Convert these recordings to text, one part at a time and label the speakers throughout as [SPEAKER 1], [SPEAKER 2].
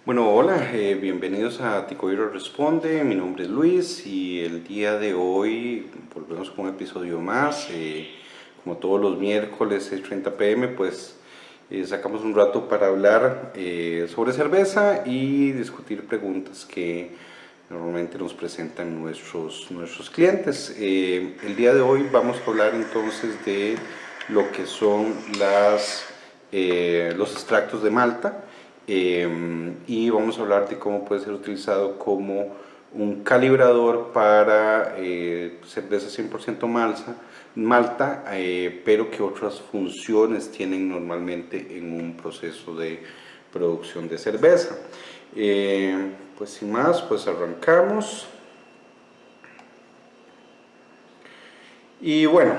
[SPEAKER 1] Bueno, hola, bienvenidos a Ticoiro Responde. Mi nombre es Luis y el día de hoy volvemos con un episodio más. Como todos los miércoles, 6:30 p.m., pues sacamos un rato para hablar sobre cerveza y discutir preguntas que normalmente nos presentan nuestros clientes. El día de hoy vamos a hablar entonces de lo que son los extractos de malta. Y vamos a hablar de cómo puede ser utilizado como un calibrador para cerveza 100% malta, pero que otras funciones tienen normalmente en un proceso de producción de cerveza. Pues sin más, pues arrancamos. Y bueno,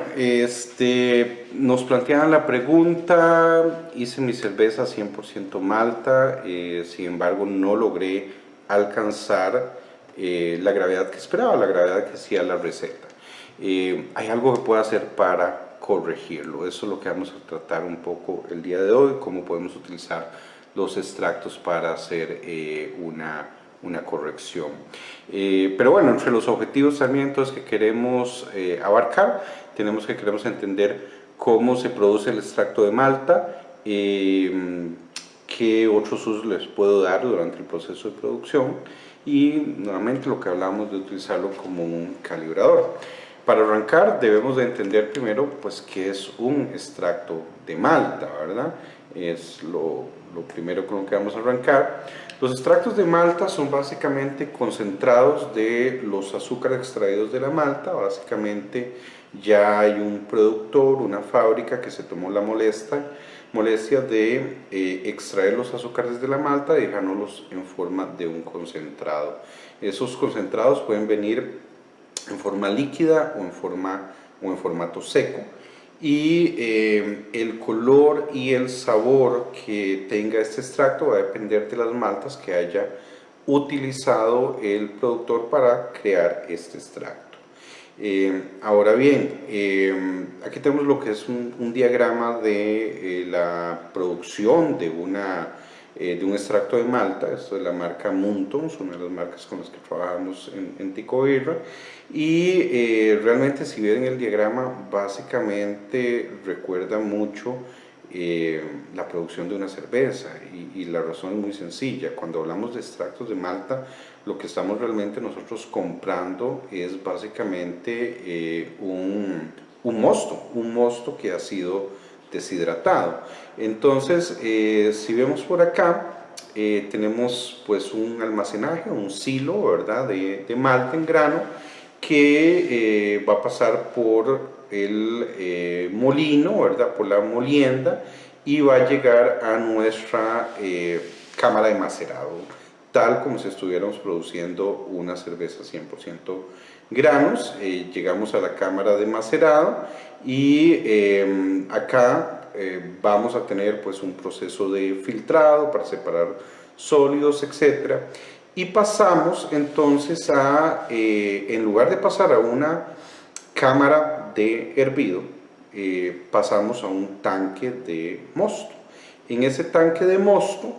[SPEAKER 1] nos planteaban la pregunta, hice mi cerveza 100% malta, sin embargo no logré alcanzar la gravedad que esperaba, la gravedad que hacía la receta. ¿Hay algo que pueda hacer para corregirlo? Eso es lo que vamos a tratar un poco el día de hoy, cómo podemos utilizar los extractos para hacer una corrección. Pero bueno, entre los objetivos también entonces que queremos abarcar, queremos entender cómo se produce el extracto de malta, qué otros usos les puedo dar durante el proceso de producción y nuevamente lo que hablamos de utilizarlo como un calibrador. Para arrancar debemos de entender primero pues qué es un extracto de malta, ¿verdad? Es lo primero con lo que vamos a arrancar. Los extractos de malta son básicamente concentrados de los azúcares extraídos de la malta. Básicamente ya hay un productor, una fábrica que se tomó la molestia de extraer los azúcares de la malta y dejárnoslos en forma de un concentrado. Esos concentrados pueden venir en forma líquida o en formato seco, y el color y el sabor que tenga este extracto va a depender de las maltas que haya utilizado el productor para crear este extracto. Ahora bien, aquí tenemos lo que es un diagrama de la producción de un extracto de malta. Esto es la marca Muntons, una de las marcas con las que trabajamos en Tico Birra. Y realmente, si ven el diagrama, básicamente recuerda mucho la producción de una cerveza, y la razón es muy sencilla. Cuando hablamos de extractos de malta, lo que estamos realmente nosotros comprando es básicamente un mosto que ha sido deshidratado. Entonces, si vemos por acá, tenemos pues un almacenaje, un silo, ¿verdad?, de malta en grano que va a pasar por el molino, ¿verdad?, por la molienda, y va a llegar a nuestra cámara de macerado, tal como si estuviéramos produciendo una cerveza 100% granos. Llegamos a la cámara de macerado y acá vamos a tener pues un proceso de filtrado para separar sólidos, etc. Y pasamos entonces en lugar de pasar a una cámara de hervido, pasamos a un tanque de mosto. En ese tanque de mosto,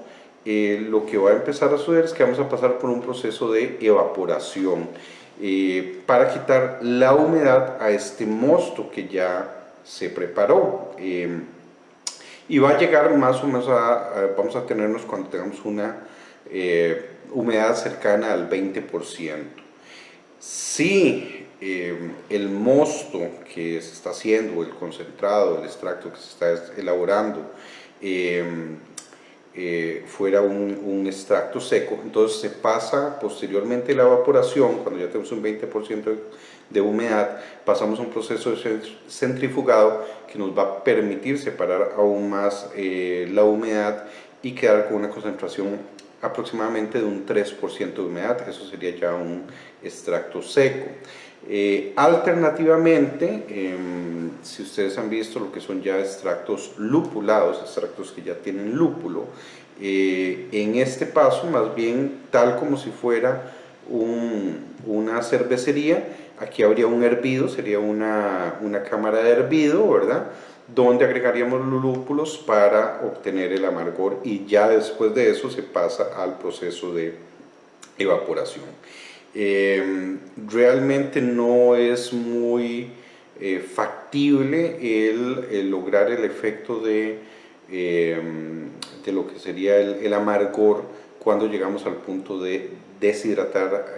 [SPEAKER 1] lo que va a empezar a suceder es que vamos a pasar por un proceso de evaporación para quitar la humedad a este mosto que ya se preparó. Y va a llegar más o menos vamos a tenernos cuando tengamos una humedad cercana al 20%. Si el mosto que se está haciendo, el concentrado, el extracto que se está elaborando, fuera un extracto seco, entonces se pasa posteriormente la evaporación. Cuando ya tenemos un 20% de humedad, pasamos a un proceso de centrifugado que nos va a permitir separar aún más la humedad y quedar con una concentración aproximadamente de un 3% de humedad. Eso sería ya un extracto seco. Alternativamente, si ustedes han visto lo que son ya extractos lupulados, extractos que ya tienen lúpulo, en este paso, más bien tal como si fuera una cervecería, aquí habría un hervido, sería una cámara de hervido, ¿verdad?, donde agregaríamos los lúpulos para obtener el amargor, y ya después de eso se pasa al proceso de evaporación. Realmente no es muy factible el lograr el efecto de lo que sería el amargor cuando llegamos al punto de deshidratar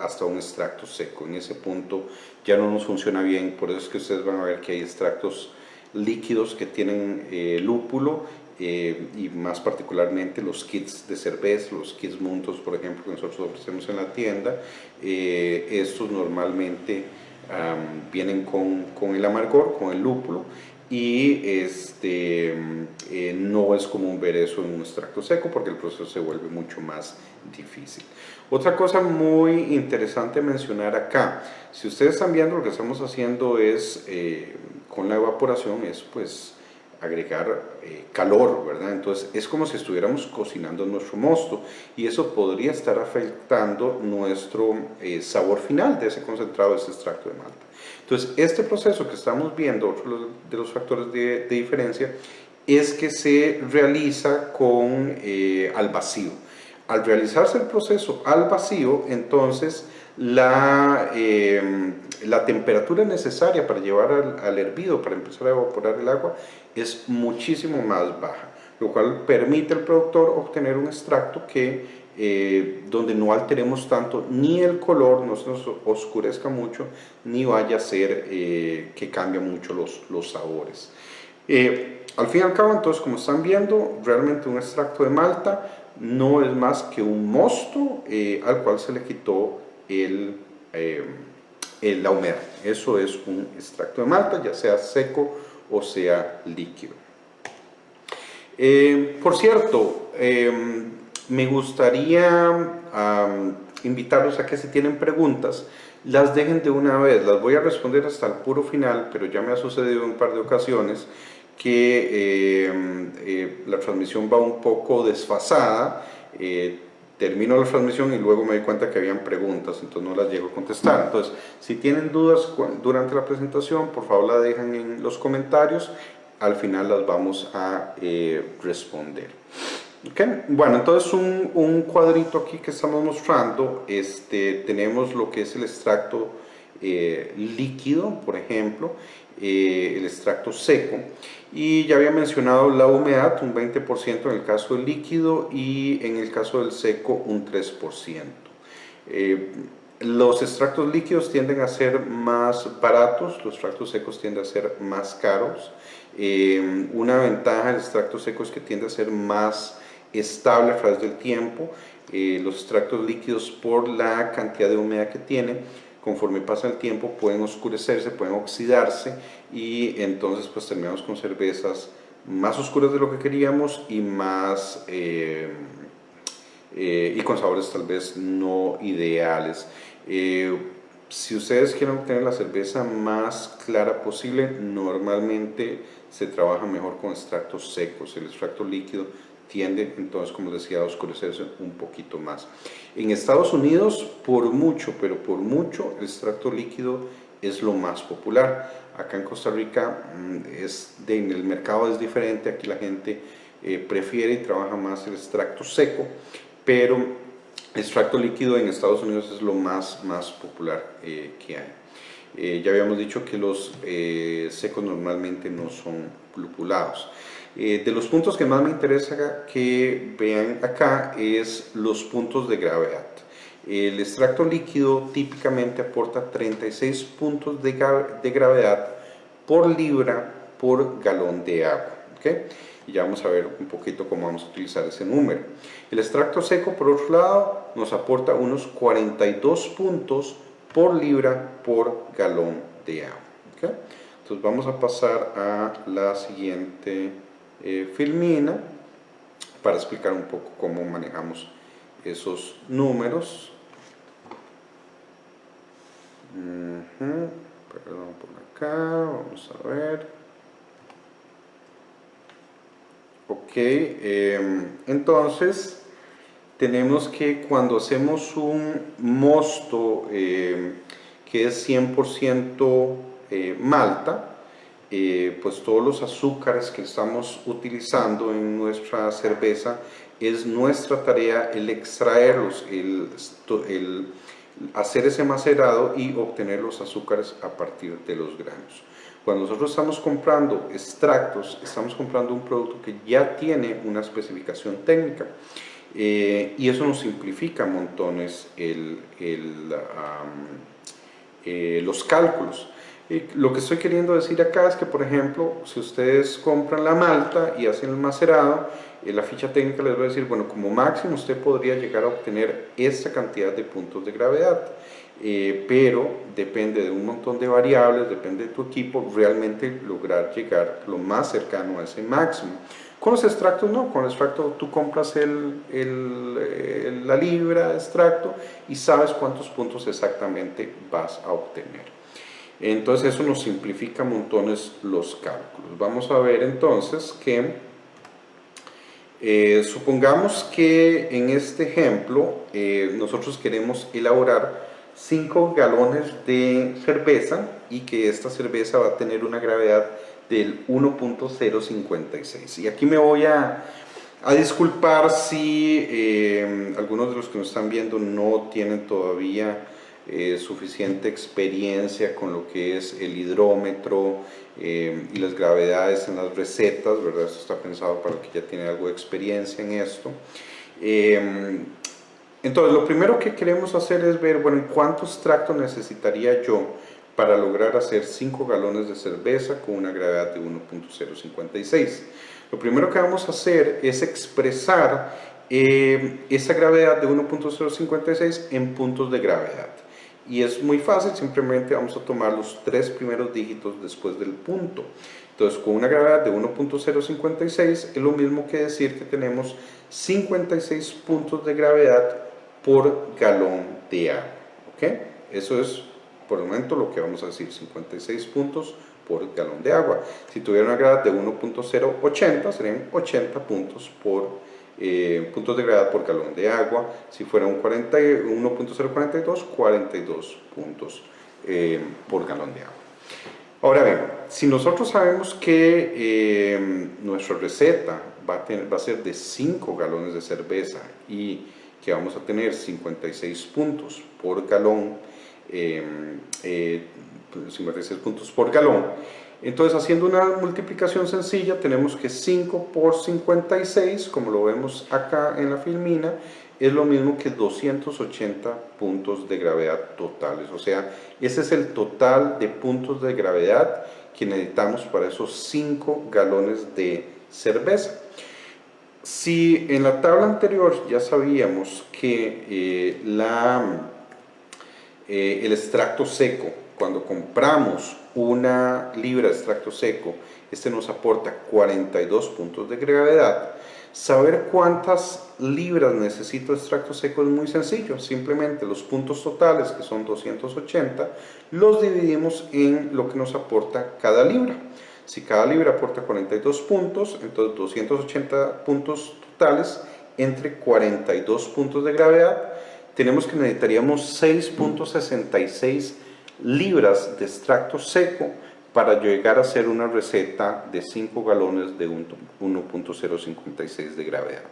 [SPEAKER 1] hasta un extracto seco. En ese punto ya no nos funciona bien, por eso es que ustedes van a ver que hay extractos líquidos que tienen lúpulo, y más particularmente los kits de cerveza, los kits Muntos, por ejemplo, que nosotros ofrecemos en la tienda. Estos normalmente vienen con el amargor, con el lúpulo, y no es común ver eso en un extracto seco porque el proceso se vuelve mucho más difícil. Otra cosa muy interesante mencionar acá, si ustedes están viendo, lo que estamos haciendo es con la evaporación es pues agregar calor, ¿verdad? Entonces es como si estuviéramos cocinando nuestro mosto, y eso podría estar afectando nuestro sabor final de ese concentrado, de ese extracto de malta. Entonces este proceso que estamos viendo, otro de los factores de diferencia, es que se realiza al vacío. Al realizarse el proceso al vacío, entonces la temperatura necesaria para llevar al hervido, para empezar a evaporar el agua, es muchísimo más baja, lo cual permite al productor obtener un extracto donde no alteremos tanto ni el color, no se nos oscurezca mucho, ni vaya a ser que cambie mucho los sabores. Al fin y al cabo, entonces, como están viendo, realmente un extracto de malta no es más que un mosto al cual se le quitó la humedad. Eso es un extracto de malta, ya sea seco o sea líquido. Por cierto, me gustaría invitarlos a que, si tienen preguntas, las dejen de una vez. Las voy a responder hasta el puro final, pero ya me ha sucedido un par de ocasiones que la transmisión va un poco desfasada. Termino la transmisión y luego me doy cuenta que habían preguntas, entonces no las llego a contestar. Entonces, si tienen dudas durante la presentación, por favor la dejan en los comentarios. Al final las vamos a responder. Okay. Bueno, entonces un cuadrito aquí que estamos mostrando, tenemos lo que es el extracto líquido, por ejemplo, el extracto seco, y ya había mencionado la humedad, un 20% en el caso del líquido, y en el caso del seco un 3%. Los extractos líquidos tienden a ser más baratos, los extractos secos tienden a ser más caros. Una ventaja del extracto seco es que tiende a ser más estable a través del tiempo. Los extractos líquidos, por la cantidad de humedad que tienen, conforme pasa el tiempo pueden oscurecerse, pueden oxidarse, y entonces pues terminamos con cervezas más oscuras de lo que queríamos y más y con sabores tal vez no ideales. Si ustedes quieren obtener la cerveza más clara posible, normalmente se trabaja mejor con extractos secos. El extracto líquido tiende entonces, como decía, a oscurecerse un poquito más. En Estados Unidos, por mucho, pero por mucho, el extracto líquido es lo más popular. Acá en Costa Rica en el mercado es diferente. Aquí la gente prefiere y trabaja más el extracto seco, pero el extracto líquido en Estados Unidos es lo más popular que hay. Ya habíamos dicho que los secos normalmente no son lupulados. De los puntos que más me interesa que vean acá es los puntos de gravedad. El extracto líquido típicamente aporta 36 puntos de gravedad por libra por galón de agua. ¿Okay? Y ya vamos a ver un poquito cómo vamos a utilizar ese número. El extracto seco, por otro lado, nos aporta unos 42 puntos por libra por galón de agua. ¿Okay? Entonces vamos a pasar a la siguiente filmina para explicar un poco cómo manejamos esos números. Perdón, por acá, vamos a ver. Ok, entonces tenemos que cuando hacemos un mosto que es 100% malta, pues todos los azúcares que estamos utilizando en nuestra cerveza, es nuestra tarea el extraerlos, el hacer ese macerado y obtener los azúcares a partir de los granos. Cuando nosotros estamos comprando extractos, estamos comprando un producto que ya tiene una especificación técnica, y eso nos simplifica montones los cálculos. Lo que estoy queriendo decir acá es que, por ejemplo, si ustedes compran la malta y hacen el macerado, la ficha técnica les va a decir, bueno, como máximo usted podría llegar a obtener esta cantidad de puntos de gravedad, pero depende de un montón de variables, depende de tu equipo, realmente lograr llegar lo más cercano a ese máximo. Con los extractos no, con el extracto tú compras la libra de extracto y sabes cuántos puntos exactamente vas a obtener. Entonces eso nos simplifica montones los cálculos. Vamos a ver entonces que supongamos que en este ejemplo nosotros queremos elaborar 5 galones de cerveza y que esta cerveza va a tener una gravedad del 1.056. Y aquí me voy a disculpar si algunos de los que nos están viendo no tienen todavía suficiente experiencia con lo que es el hidrómetro y las gravedades en las recetas, ¿verdad? Esto está pensado para el que ya tiene algo de experiencia en esto. Entonces, lo primero que queremos hacer es ver, bueno, ¿cuánto extracto necesitaría yo para lograr hacer 5 galones de cerveza con una gravedad de 1.056? Lo primero que vamos a hacer es expresar esa gravedad de 1.056 en puntos de gravedad. Y es muy fácil, simplemente vamos a tomar los 3 primeros dígitos después del punto. Entonces, con una gravedad de 1.056 es lo mismo que decir que tenemos 56 puntos de gravedad por galón de agua. ¿Ok? Eso es por el momento lo que vamos a decir, 56 puntos por galón de agua. Si tuviera una gravedad de 1.080 serían 80 puntos puntos de gravedad por galón de agua. Si fuera un 1.042, 42 puntos por galón de agua. Ahora bien, si nosotros sabemos que nuestra receta va a ser de 5 galones de cerveza y que vamos a tener 56 puntos por galón, 56 puntos por galón, entonces haciendo una multiplicación sencilla tenemos que 5 por 56, como lo vemos acá en la filmina, es lo mismo que 280 puntos de gravedad totales. O sea, ese es el total de puntos de gravedad que necesitamos para esos 5 galones de cerveza. Si en la tabla anterior ya sabíamos que el extracto seco, cuando compramos una libra de extracto seco, este nos aporta 42 puntos de gravedad. Saber cuántas libras necesito de extracto seco es muy sencillo. Simplemente los puntos totales, que son 280, los dividimos en lo que nos aporta cada libra. Si cada libra aporta 42 puntos, entonces 280 puntos totales entre 42 puntos de gravedad, tenemos que necesitaríamos 6.66 libras de extracto seco para llegar a hacer una receta de 5 galones de 1.056 de gravedad.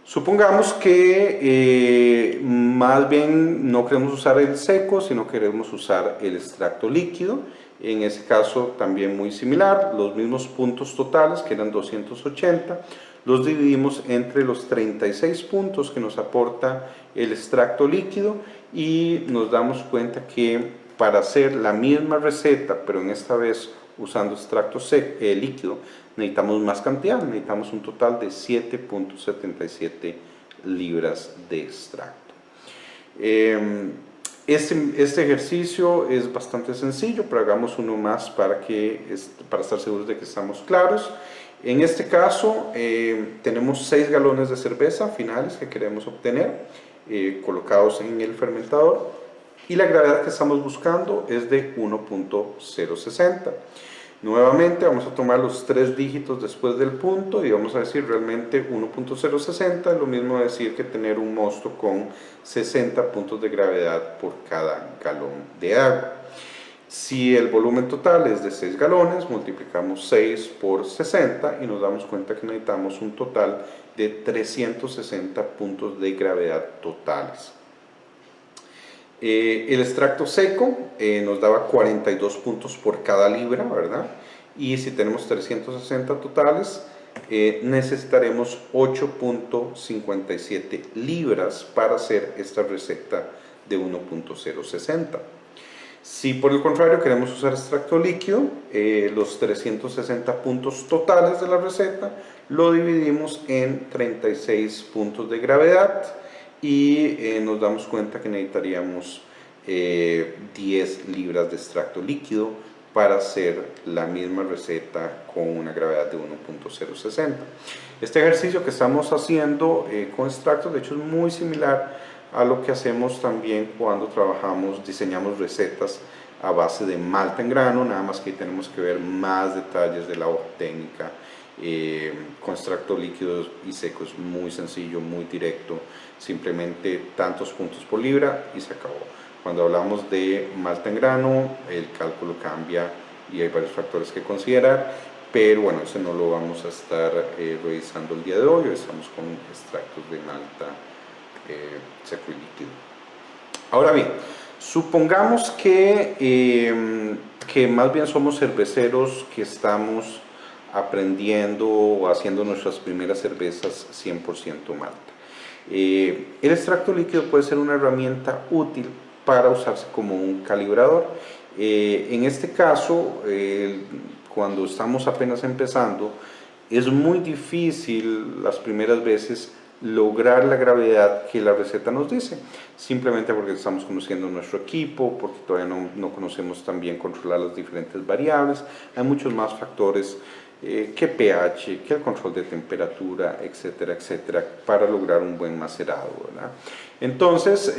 [SPEAKER 1] Supongamos que más bien no queremos usar el seco, sino queremos usar el extracto líquido. En ese caso también muy similar, los mismos puntos totales, que eran 280, los dividimos entre los 36 puntos que nos aporta el extracto líquido y nos damos cuenta que para hacer la misma receta, pero en esta vez usando extracto líquido, necesitamos más cantidad, necesitamos un total de 7.77 libras de extracto. Este ejercicio es bastante sencillo, pero hagamos uno más para estar seguros de que estamos claros. En este caso tenemos 6 galones de cerveza finales que queremos obtener colocados en el fermentador y la gravedad que estamos buscando es de 1.060. Nuevamente vamos a tomar los 3 dígitos después del punto y vamos a decir realmente 1.060 es lo mismo decir que tener un mosto con 60 puntos de gravedad por cada galón de agua. Si el volumen total es de 6 galones, multiplicamos 6 por 60 y nos damos cuenta que necesitamos un total de 360 puntos de gravedad totales. El extracto seco nos daba 42 puntos por cada libra, ¿verdad? Y si tenemos 360 totales, necesitaremos 8.57 libras para hacer esta receta de 1.060. Si por el contrario queremos usar extracto líquido, los 360 puntos totales de la receta lo dividimos en 36 puntos de gravedad y nos damos cuenta que necesitaríamos 10 libras de extracto líquido para hacer la misma receta con una gravedad de 1.060. Este ejercicio que estamos haciendo con extractos, de hecho, es muy similar a lo que hacemos también cuando diseñamos recetas a base de malta en grano, nada más que tenemos que ver más detalles de la hoja técnica. Con extracto líquido y seco es muy sencillo, muy directo, simplemente tantos puntos por libra y se acabó. Cuando hablamos de malta en grano, el cálculo cambia y hay varios factores que considerar, pero bueno, eso no lo vamos a estar revisando el día de hoy. Hoy estamos con extractos de malta seco y líquido. Ahora bien, supongamos que más bien somos cerveceros que estamos aprendiendo o haciendo nuestras primeras cervezas 100% malta. El extracto líquido puede ser una herramienta útil para usarse como un calibrador. En este caso, cuando estamos apenas empezando, es muy difícil las primeras veces lograr la gravedad que la receta nos dice, simplemente porque estamos conociendo nuestro equipo, porque todavía no conocemos tan bien controlar las diferentes variables. Hay muchos más factores que pH, que el control de temperatura, etcétera, etcétera, para lograr un buen macerado, ¿verdad? Entonces,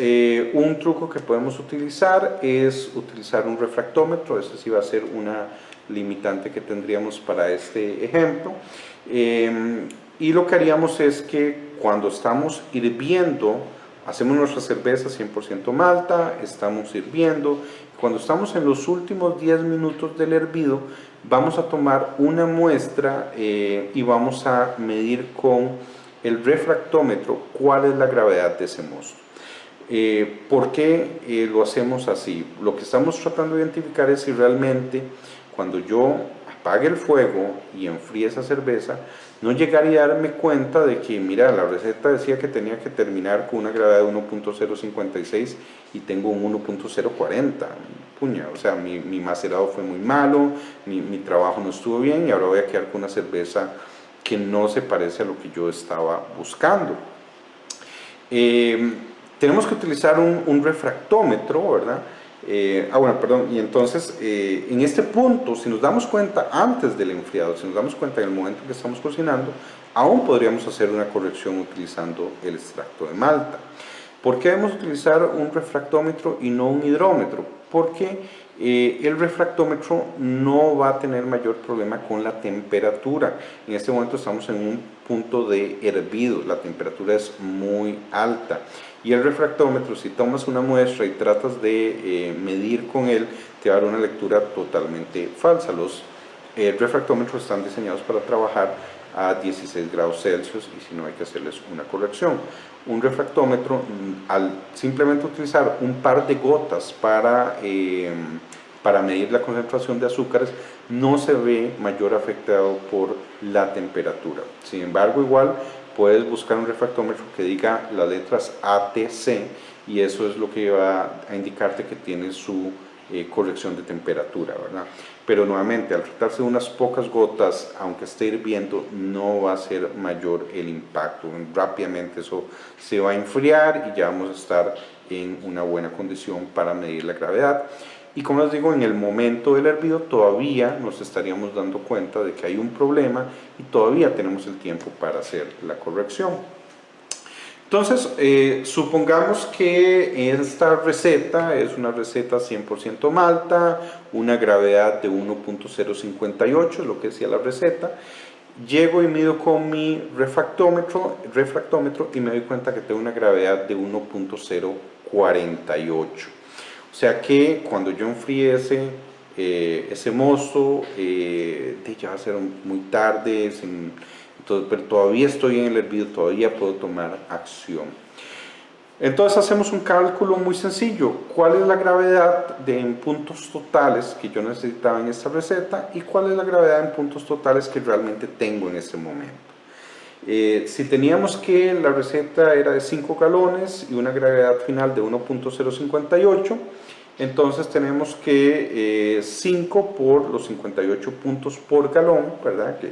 [SPEAKER 1] un truco que podemos utilizar es utilizar un refractómetro. Ese sí va a ser una limitante que tendríamos para este ejemplo. Y lo que haríamos es que cuando estamos hirviendo, hacemos nuestra cerveza 100% malta, estamos hirviendo. Cuando estamos en los últimos 10 minutos del hervido, vamos a tomar una muestra y vamos a medir con el refractómetro cuál es la gravedad de ese mosto. ¿Por qué lo hacemos así? Lo que estamos tratando de identificar es si realmente cuando yo apague el fuego y enfríe esa cerveza, no llegaría a darme cuenta de que, mira, la receta decía que tenía que terminar con una gravedad de 1.056 y tengo un 1.040. Puña, o sea, mi macerado fue muy malo, mi trabajo no estuvo bien y ahora voy a quedar con una cerveza que no se parece a lo que yo estaba buscando. Tenemos que utilizar un refractómetro, ¿verdad? Y entonces en este punto, si nos damos cuenta antes del enfriado, si nos damos cuenta en el momento que estamos cocinando, aún podríamos hacer una corrección utilizando el extracto de malta. ¿Por qué debemos utilizar un refractómetro y no un hidrómetro? Porque el refractómetro no va a tener mayor problema con la temperatura. En este momento estamos en un punto de hervido, la temperatura es muy alta. Y el refractómetro, si tomas una muestra y tratas de medir con él, te va a dar una lectura totalmente falsa. Los refractómetros están diseñados para trabajar a 16 grados Celsius y si no hay que hacerles una corrección. Un refractómetro, al simplemente utilizar un par de gotas para medir la concentración de azúcares, no se ve mayor afectado por la temperatura. Sin embargo, igual puedes buscar un refractómetro que diga las letras ATC y eso es lo que va a indicarte que tiene su corrección de temperatura, ¿verdad? Pero nuevamente, al tratarse de unas pocas gotas, aunque esté hirviendo, no va a ser mayor el impacto. Rápidamente eso se va a enfriar y ya vamos a estar en una buena condición para medir la gravedad. Y como les digo, en el momento del hervido todavía nos estaríamos dando cuenta de que hay un problema y todavía tenemos el tiempo para hacer la corrección. Entonces, supongamos que esta receta es una receta 100% malta, una gravedad de 1.058, es lo que decía la receta. Llego y mido con mi refractómetro y me doy cuenta que tengo una gravedad de 1.048. O sea que cuando yo enfríe ese mosto, ya va a ser muy tarde, entonces, pero todavía estoy en el hervido, todavía puedo tomar acción. Entonces hacemos un cálculo muy sencillo. ¿Cuál es la gravedad en puntos totales que yo necesitaba en esta receta y cuál es la gravedad en puntos totales que realmente tengo en este momento? Si teníamos que la receta era de 5 galones y una gravedad final de 1.058, entonces tenemos que 5 por los 58 puntos por galón, ¿verdad? Que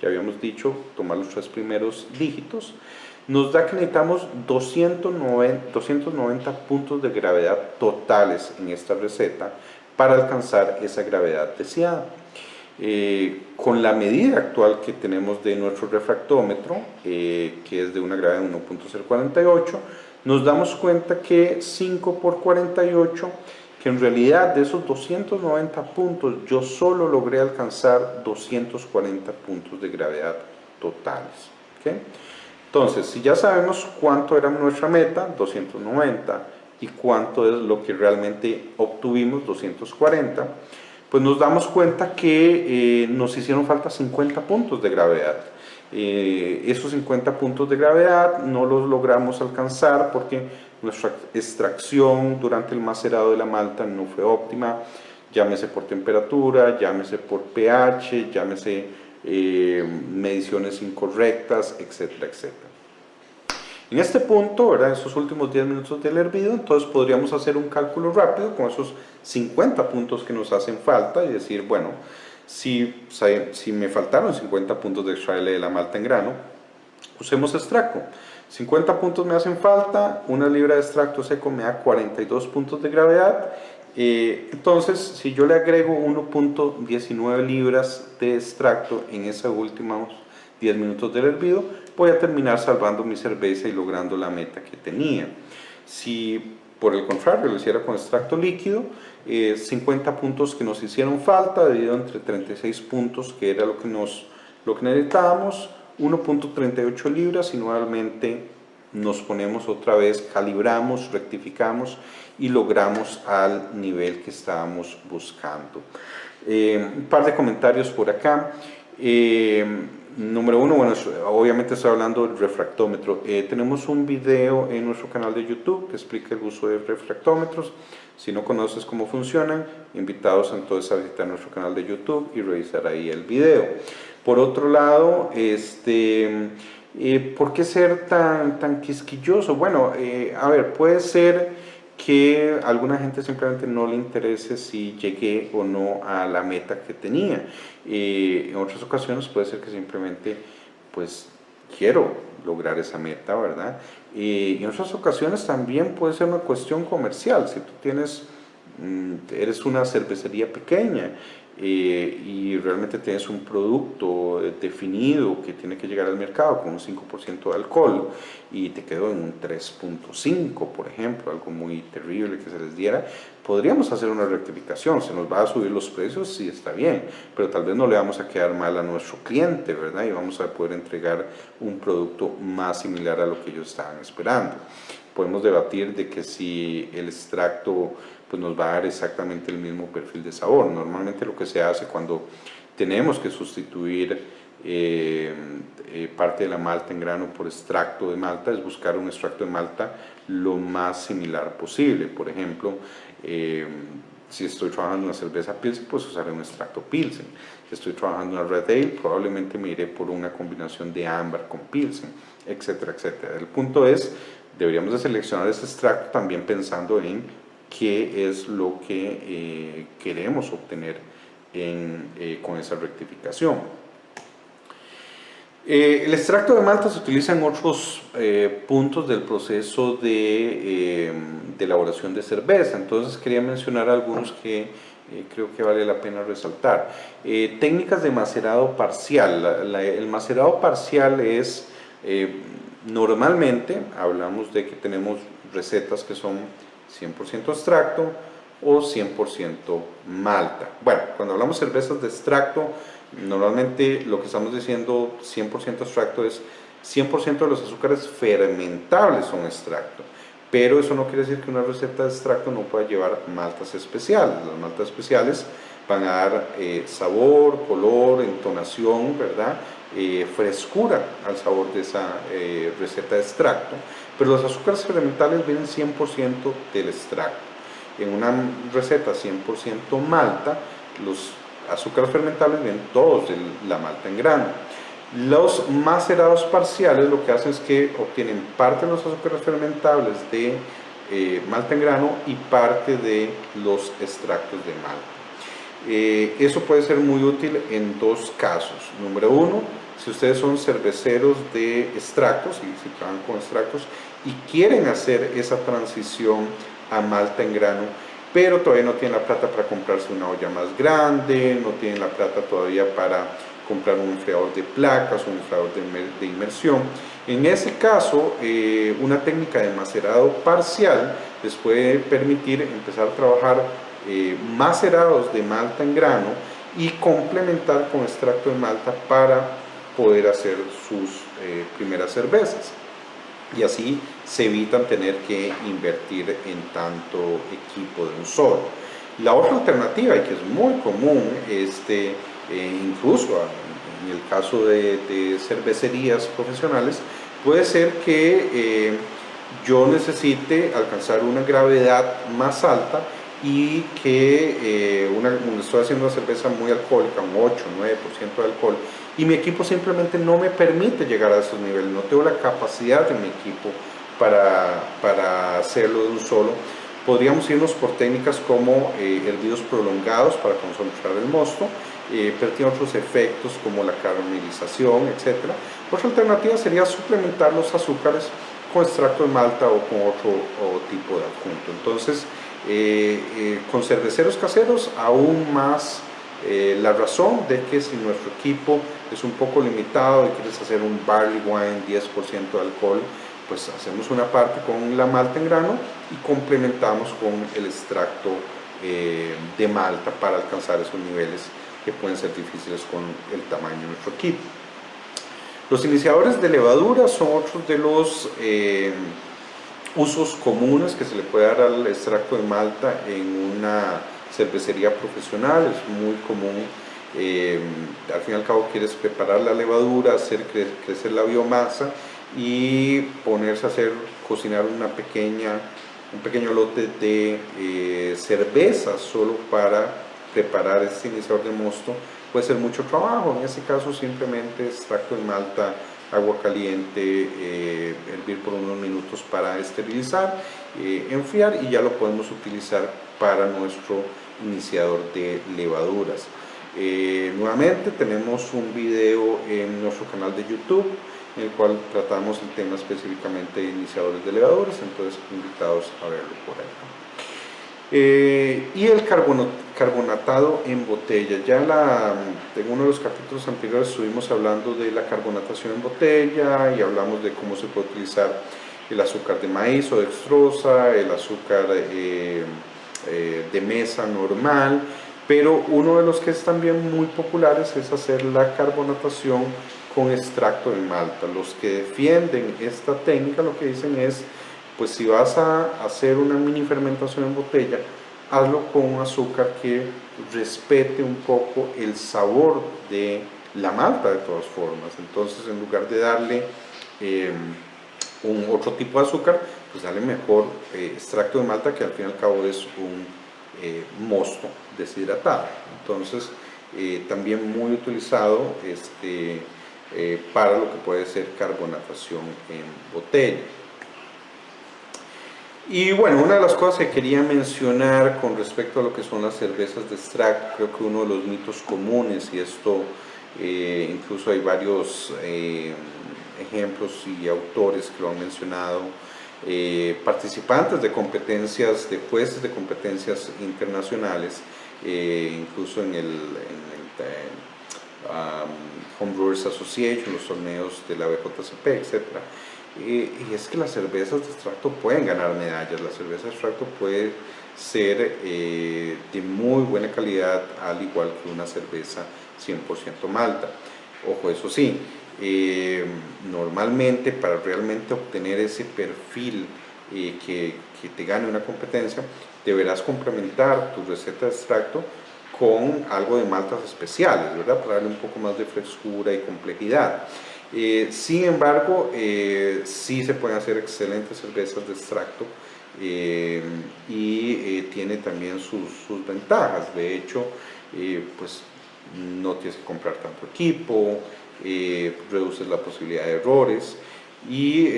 [SPEAKER 1] ya habíamos dicho, tomar los 3 primeros dígitos, nos da que necesitamos 290 puntos de gravedad totales en esta receta para alcanzar esa gravedad deseada. Con la medida actual que tenemos de nuestro refractómetro, que es de una gravedad de 1.048, nos damos cuenta que 5 por 48, que en realidad de esos 290 puntos yo solo logré alcanzar 240 puntos de gravedad totales. ¿Okay? Entonces, si ya sabemos cuánto era nuestra meta, 290, y cuánto es lo que realmente obtuvimos, 240, pues nos damos cuenta que nos hicieron falta 50 puntos de gravedad. Esos 50 puntos de gravedad no los logramos alcanzar porque nuestra extracción durante el macerado de la malta no fue óptima, llámese por temperatura, llámese por pH, llámese mediciones incorrectas, etcétera, etcétera. En este punto, ¿verdad? Esos últimos 10 minutos del hervido, entonces podríamos hacer un cálculo rápido con esos 50 puntos que nos hacen falta y decir, bueno, si me faltaron 50 puntos de extraerle de la malta en grano, usemos extracto. 50 puntos me hacen falta, una libra de extracto seco me da 42 puntos de gravedad. Entonces, si yo le agrego 1.19 libras de extracto en esos últimos 10 minutos del hervido, voy a terminar salvando mi cerveza y logrando la meta que tenía. Si por el contrario lo hiciera con extracto líquido, 50 puntos que nos hicieron falta, dividido entre 36 puntos, que era lo que necesitábamos, 1.38 libras y nuevamente nos ponemos otra vez, calibramos, rectificamos y logramos al nivel que estábamos buscando. Un par de comentarios por acá. Número uno, bueno, obviamente estoy hablando del refractómetro. Tenemos un video en nuestro canal de YouTube que explica el uso de refractómetros. Si no conoces cómo funcionan, invitados entonces a visitar nuestro canal de YouTube y revisar ahí el video. Por otro lado, ¿por qué ser tan quisquilloso? Bueno, a ver, puede ser que a alguna gente simplemente no le interese si llegué o no a la meta que tenía. En otras ocasiones puede ser que simplemente pues quiero lograr esa meta, ¿verdad? Y en otras ocasiones también puede ser una cuestión comercial. Si tú eres una cervecería pequeña y realmente tienes un producto definido que tiene que llegar al mercado con un 5% de alcohol y te quedó en un 3.5, por ejemplo, algo muy terrible que se les diera, podríamos hacer una rectificación. Se nos va a subir los precios, sí, está bien, pero tal vez no le vamos a quedar mal a nuestro cliente, ¿verdad? Y vamos a poder entregar un producto más similar a lo que ellos estaban esperando. Podemos debatir de que si el extracto pues nos va a dar exactamente el mismo perfil de sabor. Normalmente lo que se hace cuando tenemos que sustituir parte de la malta en grano por extracto de malta es buscar un extracto de malta lo más similar posible. Por ejemplo, si estoy trabajando en una cerveza Pilsen, pues usaré un extracto Pilsen. Si estoy trabajando en una Red Ale, probablemente me iré por una combinación de ámbar con Pilsen, etcétera, etcétera. El punto es, deberíamos de seleccionar ese extracto también pensando en qué es lo que queremos obtener con esa rectificación. El extracto de malta se utiliza en otros puntos del proceso de elaboración de cerveza, entonces quería mencionar algunos que creo que vale la pena resaltar. Técnicas de macerado parcial. El macerado parcial es, normalmente hablamos de que tenemos recetas que son 100% extracto o 100% malta. Bueno, cuando hablamos de cervezas de extracto, normalmente lo que estamos diciendo 100% extracto es 100% de los azúcares fermentables son extracto, pero eso no quiere decir que una receta de extracto no pueda llevar maltas especiales. Las maltas especiales van a dar sabor, color, entonación, ¿verdad? Frescura al sabor de esa receta de extracto, pero los azúcares fermentales vienen 100% del extracto. En una receta 100% malta, los azúcares fermentales vienen todos de la malta en grano. Los macerados parciales lo que hacen es que obtienen parte de los azúcares fermentables de malta en grano y parte de los extractos de malta. Eso puede ser muy útil en dos casos. Número uno, si ustedes son cerveceros de extractos y si trabajan con extractos y quieren hacer esa transición a malta en grano, pero todavía no tienen la plata para comprarse una olla más grande, no tienen la plata todavía para comprar un enfriador de placas o un enfriador de inmersión. En ese caso, una técnica de macerado parcial les puede permitir empezar a trabajar macerados de malta en grano y complementar con extracto de malta para poder hacer sus primeras cervezas. Y así se evitan tener que invertir en tanto equipo de un solo. La otra alternativa, y que es muy común, incluso en el caso de cervecerías profesionales, puede ser que yo necesite alcanzar una gravedad más alta y que estoy haciendo una cerveza muy alcohólica, un 8-9% de alcohol, y mi equipo simplemente no me permite llegar a esos niveles, no tengo la capacidad de mi equipo para hacerlo de un solo. Podríamos irnos por técnicas como hervidos prolongados para concentrar el mosto, pero tiene otros efectos como la caramelización, etc. Otra alternativa sería suplementar los azúcares con extracto de malta o con otro tipo de adjunto. Entonces, con cerveceros caseros, aún más la razón de que si nuestro equipo es un poco limitado y quieres hacer un barley wine 10% de alcohol, pues hacemos una parte con la malta en grano y complementamos con el extracto de malta para alcanzar esos niveles que pueden ser difíciles con el tamaño de nuestro equipo. Los iniciadores de levadura son otros de los usos comunes que se le puede dar al extracto de malta en una cervecería profesional. Es muy común, al fin y al cabo quieres preparar la levadura, hacer crecer la biomasa y ponerse a cocinar un pequeño lote de cerveza solo para preparar este iniciador de mosto. Puede ser mucho trabajo. En ese caso simplemente extracto de malta, agua caliente, hervir por unos minutos para esterilizar, enfriar, y ya lo podemos utilizar para nuestro iniciador de levaduras. Nuevamente tenemos un video en nuestro canal de YouTube en el cual tratamos el tema específicamente de iniciadores de levaduras, entonces invitados a verlo por ahí. Y el carbonatado en botella. Ya en uno de los capítulos anteriores estuvimos hablando de la carbonatación en botella y hablamos de cómo se puede utilizar el azúcar de maíz o dextrosa, el azúcar de mesa normal, pero uno de los que es también muy populares es hacer la carbonatación con extracto de malta. Los que defienden esta técnica lo que dicen es, pues si vas a hacer una mini fermentación en botella, hazlo con un azúcar que respete un poco el sabor de la malta de todas formas. Entonces, en lugar de darle otro tipo de azúcar, pues dale mejor extracto de malta, que al fin y al cabo es un mosto deshidratado. Entonces, también muy utilizado para lo que puede ser carbonatación en botella. Y bueno, una de las cosas que quería mencionar con respecto a lo que son las cervezas de extracto, creo que uno de los mitos comunes, y esto incluso hay varios ejemplos y autores que lo han mencionado, participantes de competencias, de jueces de competencias internacionales, incluso en el Homebrewers Association, los torneos de la BJCP, etc. Y es que las cervezas de extracto pueden ganar medallas. La cerveza de extracto puede ser de muy buena calidad, al igual que una cerveza 100% malta. Ojo, eso sí, normalmente para realmente obtener ese perfil que te gane una competencia, deberás complementar tu receta de extracto con algo de maltas especiales, ¿verdad? Para darle un poco más de frescura y complejidad. Sin embargo, sí se pueden hacer excelentes cervezas de extracto y tiene también sus ventajas. De hecho, pues no tienes que comprar tanto equipo, reduces la posibilidad de errores. Y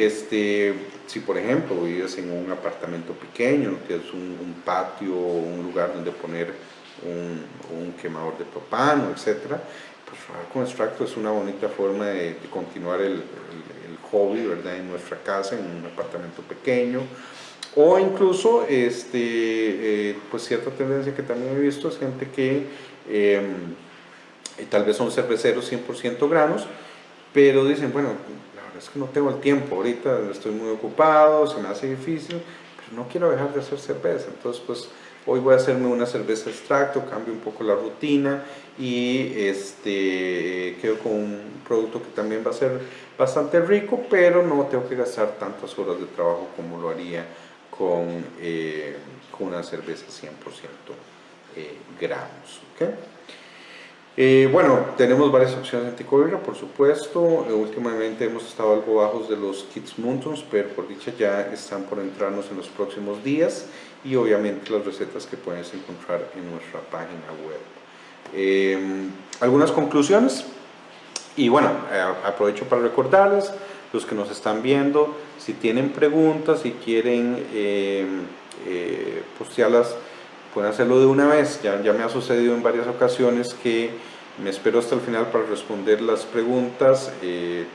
[SPEAKER 1] si por ejemplo vives en un apartamento pequeño, no tienes un patio o un lugar donde poner un quemador de propano, etcétera, pues trabajar con extracto es una bonita forma de continuar el hobby, ¿verdad? En nuestra casa, en un apartamento pequeño. O incluso, pues cierta tendencia que también he visto es gente que tal vez son cerveceros 100% granos, pero dicen, bueno, la verdad es que no tengo el tiempo, ahorita estoy muy ocupado, se me hace difícil, pero no quiero dejar de hacer cerveza, entonces pues hoy voy a hacerme una cerveza extracto, cambio un poco la rutina y quedo con un producto que también va a ser bastante rico, pero no tengo que gastar tantas horas de trabajo como lo haría con una cerveza 100% gramos. ¿Okay? Bueno, tenemos varias opciones anticovirra, por supuesto. Últimamente hemos estado algo bajos de los kits Muntons, pero por dicha ya están por entrarnos en los próximos días y obviamente las recetas que puedes encontrar en nuestra página web. Algunas conclusiones y bueno, aprovecho para recordarles, los que nos están viendo, si tienen preguntas, si quieren postearlas, pueden hacerlo de una vez. Ya me ha sucedido en varias ocasiones que me espero hasta el final para responder las preguntas,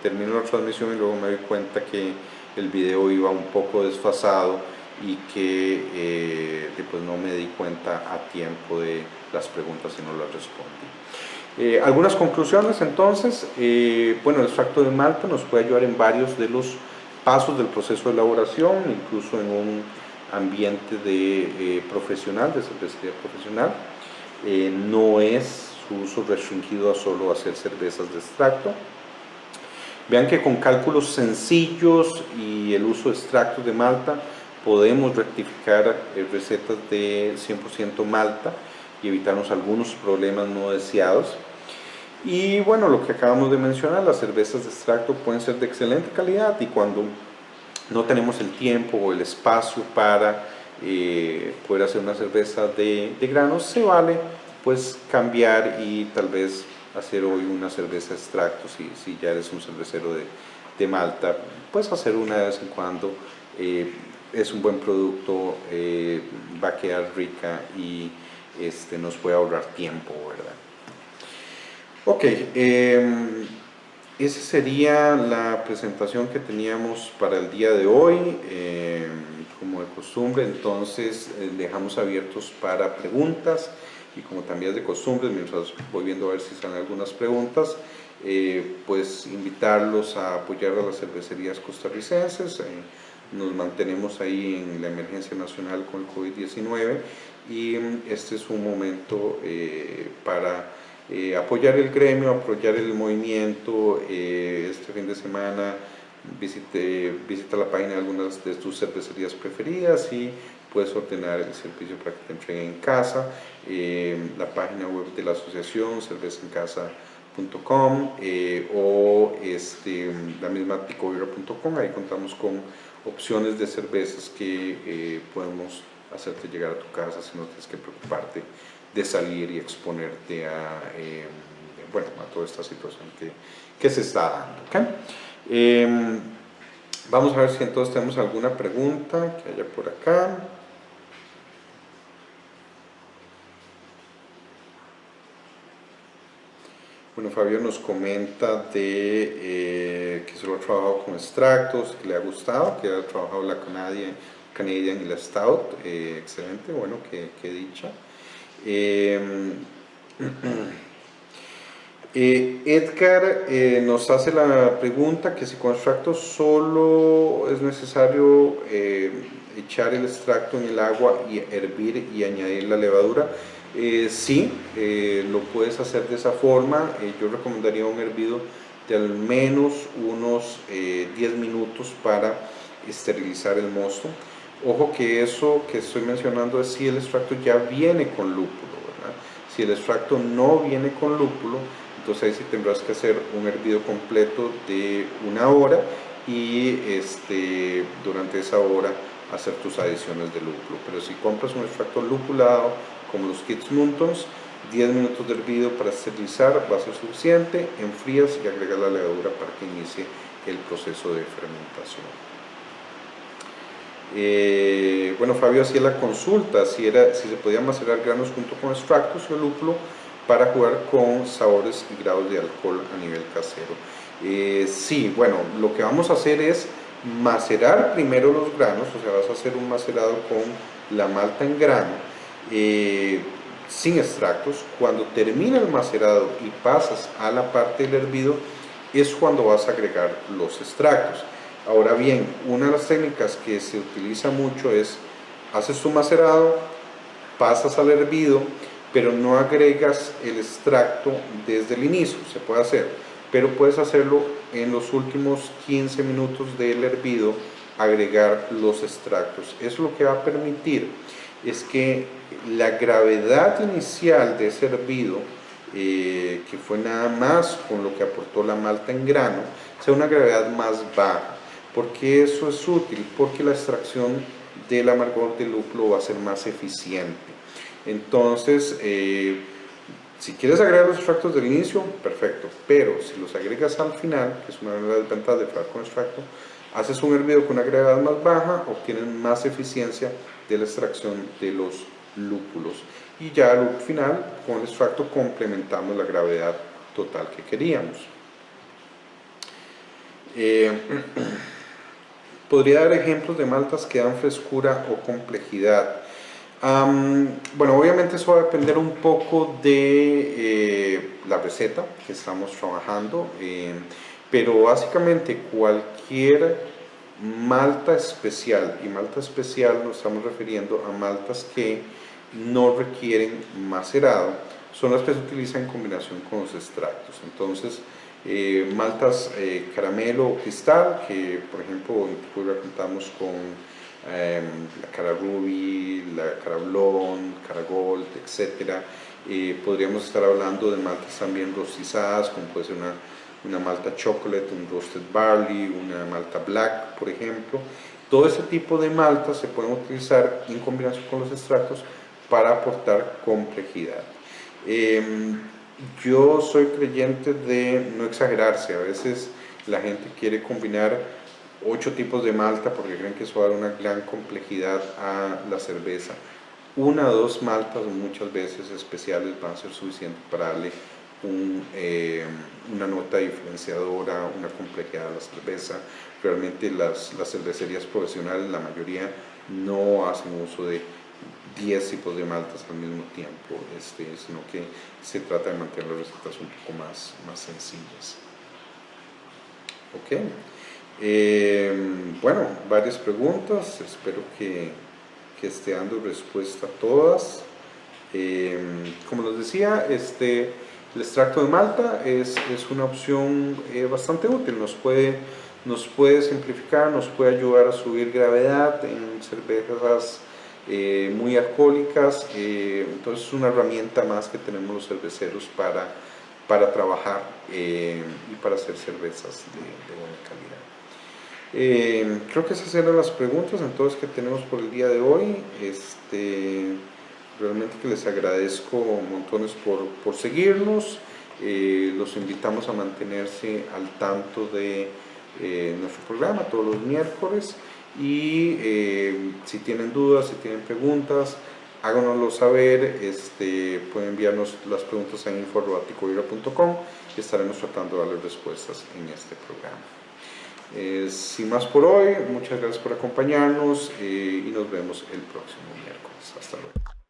[SPEAKER 1] termino la transmisión y luego me doy cuenta que el video iba un poco desfasado y que pues no me di cuenta a tiempo de las preguntas y no las respondí. Algunas conclusiones entonces. Bueno, el extracto de malta nos puede ayudar en varios de los pasos del proceso de elaboración, incluso en un ambiente de profesional, de cervecería profesional. No es su uso restringido a solo hacer cervezas de extracto. Vean que con cálculos sencillos y el uso de extractos de malta podemos rectificar recetas de 100% malta y evitarnos algunos problemas no deseados. Y bueno, lo que acabamos de mencionar, las cervezas de extracto pueden ser de excelente calidad y cuando no tenemos el tiempo o el espacio para poder hacer una cerveza de granos, se vale pues cambiar y tal vez hacer hoy una cerveza de extracto. Si ya eres un cervecero de malta, pues hacer una de vez en cuando. Es un buen producto, va a quedar rica y nos puede ahorrar tiempo, ¿verdad? Ok, esa sería la presentación que teníamos para el día de hoy. Como de costumbre, entonces dejamos abiertos para preguntas y como también es de costumbre, mientras voy viendo a ver si salen algunas preguntas, pues invitarlos a apoyar a las cervecerías costarricenses. Nos mantenemos ahí en la emergencia nacional con el COVID-19 y este es un momento para apoyar el gremio, apoyar el movimiento. Este fin de semana visita la página de algunas de tus cervecerías preferidas y puedes ordenar el servicio para que te entreguen en casa. La página web de la asociación, cervezaencasa.com o la misma anticovirra.com. Ahí contamos con opciones de cervezas que podemos hacerte llegar a tu casa si no tienes que preocuparte de salir y exponerte a toda esta situación que se está dando. ¿Okay? Vamos a ver si entonces tenemos alguna pregunta que haya por acá. Bueno, Fabio nos comenta que solo ha trabajado con extractos, que le ha gustado, que ha trabajado la Canadian y la Stout. Excelente, bueno, qué dicha. Edgar nos hace la pregunta que si con extracto solo es necesario echar el extracto en el agua y hervir y añadir la levadura. Sí, lo puedes hacer de esa forma. Yo recomendaría un hervido de al menos unos 10 minutos para esterilizar el mosto. Ojo que eso que estoy mencionando es si el extracto ya viene con lúpulo, ¿verdad? Si el extracto no viene con lúpulo, entonces ahí sí tendrás que hacer un hervido completo de 1 hora y durante esa hora hacer tus adiciones de lúpulo. Pero si compras un extracto lupulado como los kits Muntons, 10 minutos de hervido para esterilizar va a ser suficiente, enfrías y agregas la levadura para que inicie el proceso de fermentación. Bueno, Fabio hacía la consulta si se podía macerar granos junto con extractos o lúpulo para jugar con sabores y grados de alcohol a nivel casero. Sí, bueno, lo que vamos a hacer es macerar primero los granos, o sea, vas a hacer un macerado con la malta en grano, sin extractos. Cuando termina el macerado y pasas a la parte del hervido, es cuando vas a agregar los extractos. Ahora bien, una de las técnicas que se utiliza mucho es, haces tu macerado, pasas al hervido, pero no agregas el extracto desde el inicio. Se puede hacer, pero puedes hacerlo en los últimos 15 minutos del hervido, agregar los extractos. Eso lo que va a permitir es que la gravedad inicial de ese hervido, que fue nada más con lo que aportó la malta en grano, sea una gravedad más baja. ¿Por qué eso es útil? Porque la extracción del amargor del lúpulo va a ser más eficiente. Entonces, si quieres agregar los extractos del inicio, perfecto, pero si los agregas al final, que es una de las desventajas de trabajar con extracto, haces un hervido con una gravedad más baja, obtienes más eficiencia de la extracción de los lúpulos. Y ya al final, con el extracto, complementamos la gravedad total que queríamos. Podría dar ejemplos de maltas que dan frescura o complejidad. Bueno, obviamente eso va a depender un poco de la receta que estamos trabajando, pero básicamente cualquier malta especial, y malta especial nos estamos refiriendo a maltas que no requieren macerado, son las que se utilizan en combinación con los extractos. Entonces, maltas caramelo o cristal, que por ejemplo en Puebla contamos con la cara ruby, la cara blonde, cara gold, etc. Podríamos estar hablando de maltas también rostizadas, como puede ser una malta chocolate, un roasted barley, una malta black, por ejemplo. Todo ese tipo de maltas se pueden utilizar en combinación con los extractos para aportar complejidad. Yo soy creyente de no exagerarse. A veces la gente quiere combinar 8 tipos de malta porque creen que eso va a dar una gran complejidad a la cerveza. 1 o 2 maltas, muchas veces especiales, van a ser suficientes para darle una nota diferenciadora, una complejidad a la cerveza. Realmente las cervecerías profesionales, la mayoría, no hacen uso de 10 tipos de maltas al mismo tiempo, sino que se trata de mantener las recetas un poco más sencillas. Ok, bueno, varias preguntas, espero que esté dando respuesta a todas. Como les decía, el extracto de malta es una opción bastante útil, nos puede simplificar, nos puede ayudar a subir gravedad en cervezas muy alcohólicas, entonces es una herramienta más que tenemos los cerveceros para trabajar y para hacer cervezas de buena calidad. Creo que esas eran las preguntas entonces que tenemos por el día de hoy. Realmente que les agradezco montones por seguirnos. Los invitamos a mantenerse al tanto de nuestro programa todos los miércoles. Y si tienen dudas, si tienen preguntas, háganoslo saber. Pueden enviarnos las preguntas a info@ticoira.com y estaremos tratando de darles respuestas en este programa. Sin más por hoy, muchas gracias por acompañarnos y nos vemos el próximo miércoles. Hasta luego.